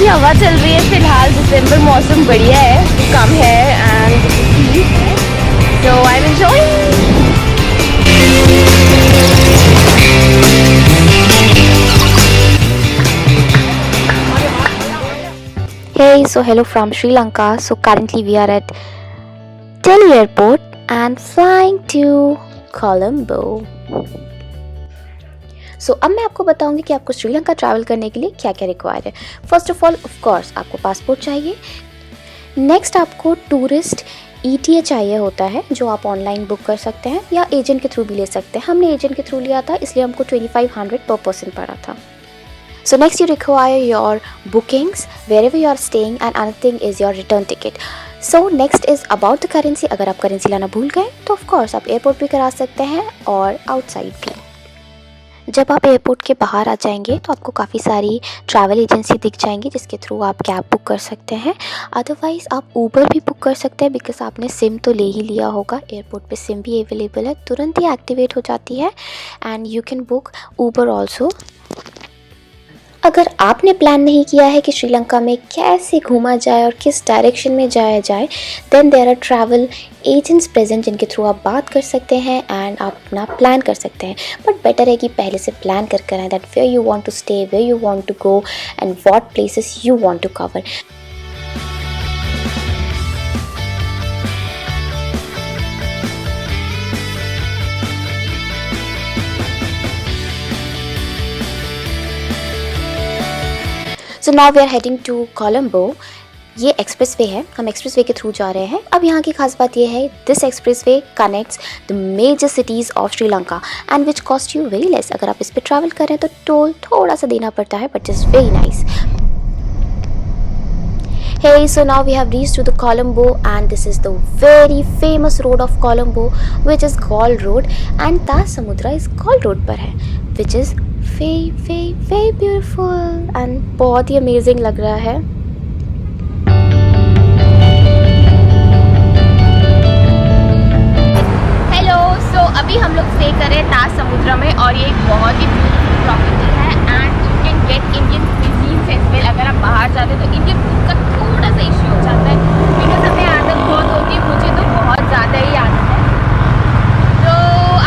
अच्छी हवा चल रही है फिलहाल। दिसंबर मौसम बढ़िया है, कम है and so I am enjoying. Hey, so hello from Sri Lanka. So currently we are at Delhi airport and flying to Colombo. अब मैं आपको बताऊंगी कि आपको श्रीलंका ट्रैवल करने के लिए क्या क्या रिक्वायर है। First of all of course आपको पासपोर्ट चाहिए। नेक्स्ट आपको टूरिस्ट ETA चाहिए होता है, जो आप ऑनलाइन बुक कर सकते हैं या एजेंट के थ्रू भी ले सकते हैं। हमने एजेंट के थ्रू लिया था, इसलिए हमको 2500 पर पर्सन पड़ा था। So next you require your bookings wherever you are staying and another thing is your return ticket. So next is about the currency. अगर आप करेंसी लाना भूल गए तो of course आप एयरपोर्ट भी करा सकते हैं और आउटसाइड भी। जब आप एयरपोर्ट के बाहर आ जाएंगे तो आपको काफ़ी सारी ट्रैवल एजेंसी दिख जाएंगी जिसके थ्रू आप कैब बुक कर सकते हैं। अदरवाइज़ आप ऊबर भी बुक कर सकते हैं, बिकॉज आपने सिम तो ले ही लिया होगा। एयरपोर्ट पे सिम भी अवेलेबल है, तुरंत ही एक्टिवेट हो जाती है and you can book Uber also. अगर आपने प्लान नहीं किया है कि श्रीलंका में कैसे घूमा जाए और किस डायरेक्शन में जाया जाए, then there are travel agents present जिनके थ्रू आप बात कर सकते हैं एंड आप अपना प्लान कर सकते हैं। बट बेटर है कि पहले से प्लान कर कर आए that where you want to stay, where you want to go and what places you want to cover. So now we are heading to Colombo. ये एक्सप्रेस वे है, हम एक्सप्रेस वे के थ्रू जा रहे हैं। अब यहाँ की खास बात यह है, this express way connects the major cities of Sri Lanka and which cost you very less. अगर आप इस पर ट्रैवल कर रहे हैं तो टोल थोड़ा सा देना पड़ता है, but is very nice. Hey, so now we have reached to the Colombo and this is the very famous road of Colombo which is Galle Road and Taj Samudra is Galle Road पर है, which is very beautiful and बहुत ही amazing लग रहा है। Hello, so अभी हम लोग stay कर रहे हैं ताज समुद्रा में और ये एक बहुत ही ब्यूटीफुल प्रॉपर्टी है and you can gate Indian cuisines as well। अगर आप बाहर जाते हो तो इंडियन फूड का थोड़ा सा इश्यू हो जाता है, बिकॉज हमें आदत बहुत होती है, मुझे तो बहुत ज़्यादा ही आदत है। तो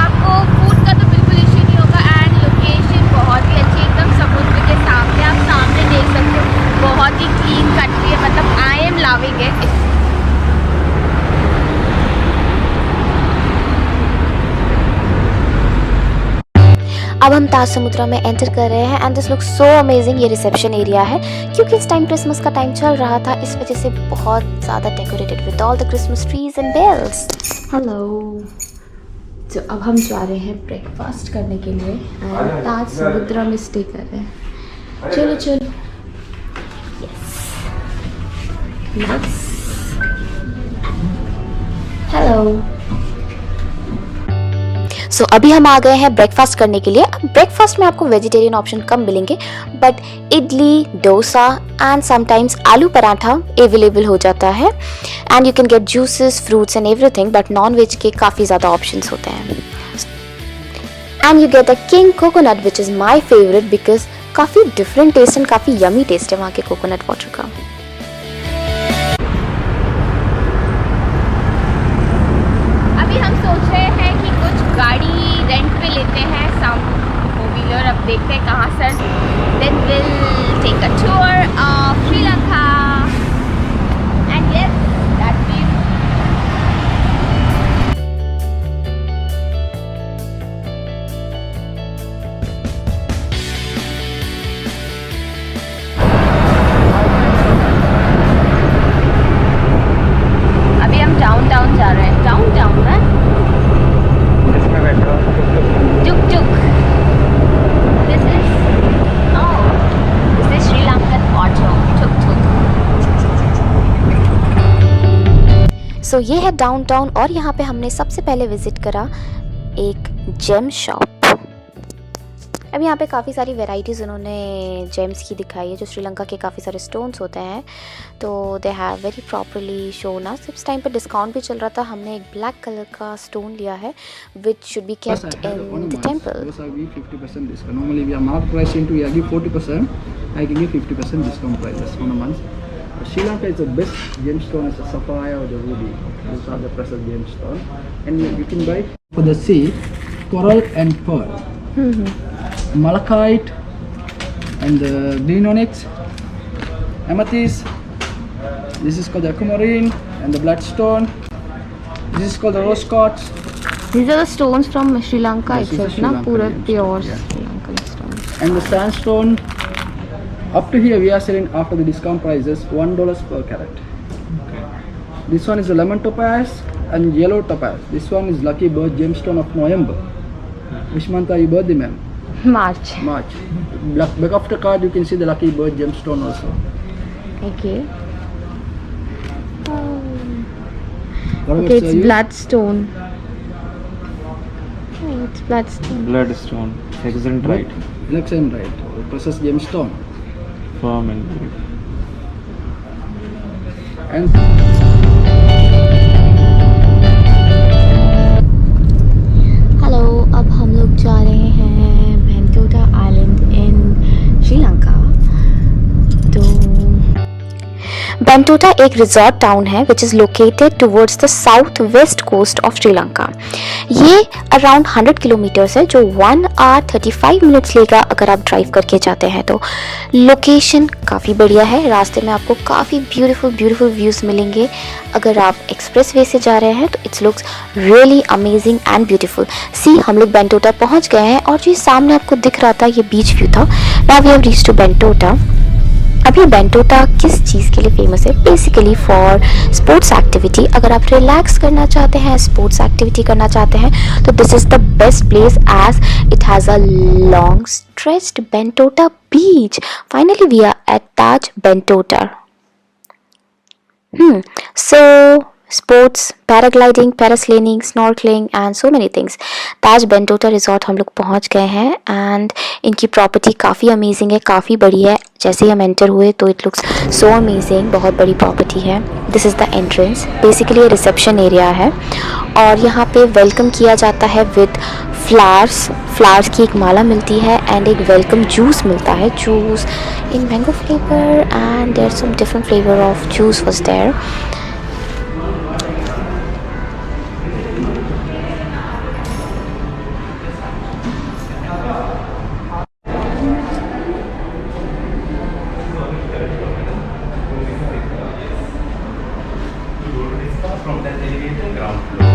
आपको फूड का तो बिल्कुल इश्यू नहीं होगा एंड लोकेशन बहुत ही अच्छी, एकदम समुद्र के सामने, आप सामने देख सकते हो। बहुत ही क्लीन कंट्री है, मतलब आई एम लविंग इट। अब हम ताज समुद्रा में एंटर कर रहे हैं and this looks so amazing. ये रिसेप्शन एरिया है, क्योंकि इस टाइम क्रिसमस का टाइम चल रहा था, इस वजह से बहुत ज़्यादा decorated with all the Christmas trees and bells. Hello, तो अब हम जा रहे हैं ब्रेकफास्ट करने के लिए एंड ताज समुद्रा में स्टे कर रहे हैं। चलो चलो, यस, हेलो। सो अभी हम आ गए हैं ब्रेकफास्ट करने के लिए। अब ब्रेकफास्ट में आपको वेजिटेरियन ऑप्शन कम मिलेंगे, but idli, dosa and sometimes aloo paratha available हो जाता है and you can get juices, fruits and everything. But non veg के काफ़ी ज़्यादा ऑप्शंस होते हैं and you get a king coconut which is my favourite because काफ़ी डिफरेंट टेस्ट एंड काफ़ी यमी टेस्ट है वहाँ के कोकोनट वाटर का। अभी हम सोच रहे हैं कि कुछ गाड़ी रेंट पे लेते हैं, सम फोर व्हीलर। अब देखते हैं कहाँ sir, then will take a tour of Sri Lanka and yes that's अभी हम डाउनटाउन जा रहे हैं। डाउनटाउन में जुक जुक, दिस इज श्रीलंकन ऑटो जुक जुक। सो ये है डाउनटाउन और यहाँ पे हमने सबसे पहले विजिट करा एक जेम शॉप। अब यहाँ पे काफ़ी सारी वेराइटीज़ उन्होंने जेम्स की दिखाई है, जो श्रीलंका के काफ़ी सारे स्टोन्स होते हैं। तो they have very properly shown अस। इस टाइम पे डिस्काउंट भी चल रहा था, हमने एक ब्लैक कलर का स्टोन लिया है which should be kept in the temple. Normally we are marked price into we give 40%. I can give 50% discount prices on a month. Sri Lanka is the best gemstone as a sapphire or the ruby. Those are the precious gemstone, and you can buy for the sea, coral and pearl, malachite, and the green onyx, amethyst. This is called the aquamarine and the bloodstone. This is called the rose quartz. These are the stones from Sri Lanka itself, na? Pura pure yeah. Sri Lankan stones. And the sandstone, up to here we are selling after the discount prices $1 per carat. Okay. This one is the lemon topaz and yellow topaz. This one is lucky birth gemstone of November. Which month are you birthday, ma'am? March. March. Back of the card you can see the lucky birth gemstone also. Okay. What Okay, it's bloodstone. Oh, it's bloodstone. Bloodstone, exentrite, Alexandrite, precious gemstone. firm and good. And hello, अब हम लोग जा रहे हैं Bentota island in Sri Lanka. तो बेंटोटा एक resort town है which is located towards the south west coast of Sri Lanka. ये अराउंड 100 किलोमीटर्स है, जो 1 आवर 35 मिनट्स लेगा अगर आप ड्राइव करके जाते हैं। तो लोकेशन काफ़ी बढ़िया है, रास्ते में आपको काफ़ी ब्यूटीफुल व्यूज़ मिलेंगे। अगर आप एक्सप्रेस वे से जा रहे हैं तो it's looks really amazing and beautiful. See, हम लोग बेंटोटा पहुंच गए हैं और जो सामने आपको दिख रहा था ये बीच व्यू था। Now we have reached to Bentota. अभी बेंटोटा किस चीज़ के लिए फेमस है? Basically for sports activity. अगर आप रिलैक्स करना चाहते हैं, स्पोर्ट्स एक्टिविटी करना चाहते हैं, तो this is the best place as it has a long stretched Bentota beach. Finally we are at Taj Bentota. So sports, paragliding, parasailing, snorkelling and so many things. Taj Bentota resort हम लोग पहुंच गए हैं एंड इनकी प्रॉपर्टी काफ़ी अमेजिंग है, काफ़ी बड़ी है। जैसे ही हम एंटर हुए तो इट लुक्स सो अमेजिंग, बहुत बड़ी प्रॉपर्टी है। This is the entrance, basically ये रिसेप्शन एरिया है और यहाँ पे वेलकम किया जाता है विद फ्लावर्स की एक माला मिलती है एंड एक वेलकम जूस मिलता है, juice in mango flavour and there some different flavour of juice was there. From that elevator, ground floor.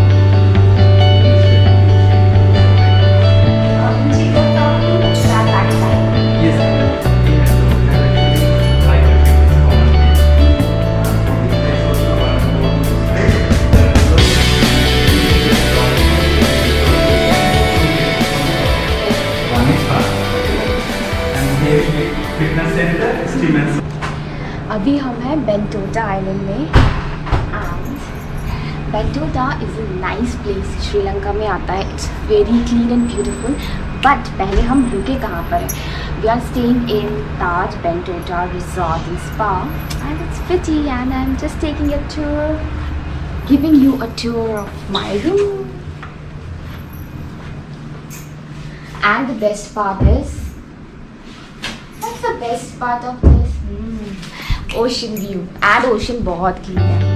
अभी हम हैं बेंटोटा आइलैंड में। Bentota is a nice place, Sri Lanka में आता है। It's very clean and beautiful. But पहले हम रुके कहाँ पर हैं? We are staying in Taj Bentota resort and spa and it's pretty and I am just taking a tour, giving you a tour of my room. And the best part is, what's the best part of this? Ocean view and ocean बहुत clean है।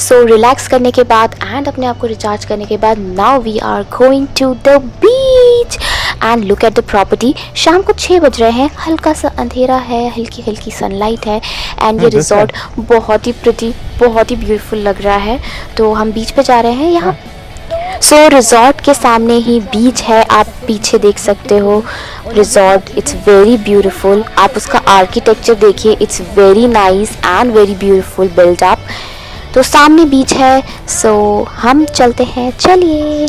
So relax करने के बाद and अपने आप को recharge करने के बाद now we are going to the beach and look at the property. शाम को 6 बज रहे हैं, हल्का सा अंधेरा है, हल्की हल्की सनलाइट है एंड ये रिजॉर्ट बहुत ही प्रिटी, बहुत ही ब्यूटीफुल लग रहा है। तो हम बीच पे जा रहे हैं। यहाँ सो रिजॉर्ट के सामने ही बीच है, आप पीछे देख सकते हो रिजॉर्ट। इट्स वेरी ब्यूटीफुल, आप उसका आर्किटेक्चर देखिए, it's very nice and very beautiful build up. तो सामने बीच है, सो हम चलते हैं, चलिए।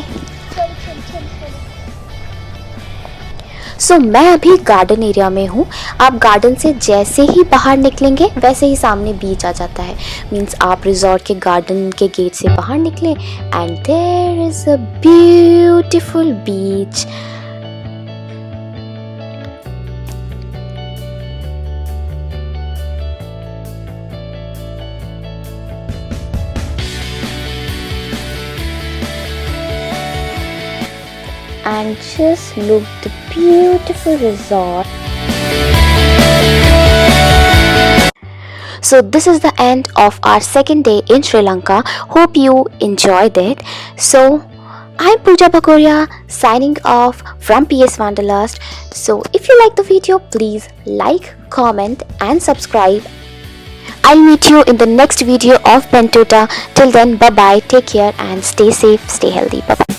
सो मैं अभी गार्डन एरिया में हूँ। आप गार्डन से जैसे ही बाहर निकलेंगे वैसे ही सामने बीच आ जाता है। मीन्स आप रिजॉर्ट के गार्डन के गेट से बाहर निकले and there is a beautiful beach. And just look the beautiful resort. So this is the end of our second day in Sri Lanka. Hope you enjoyed it. So I'm Pooja Bakoria signing off from PS Wanderlust. So if you like the video, please like, comment and subscribe. I'll meet you in the next video of Bentota. Till then, bye bye, take care and stay safe, stay healthy. Bye bye.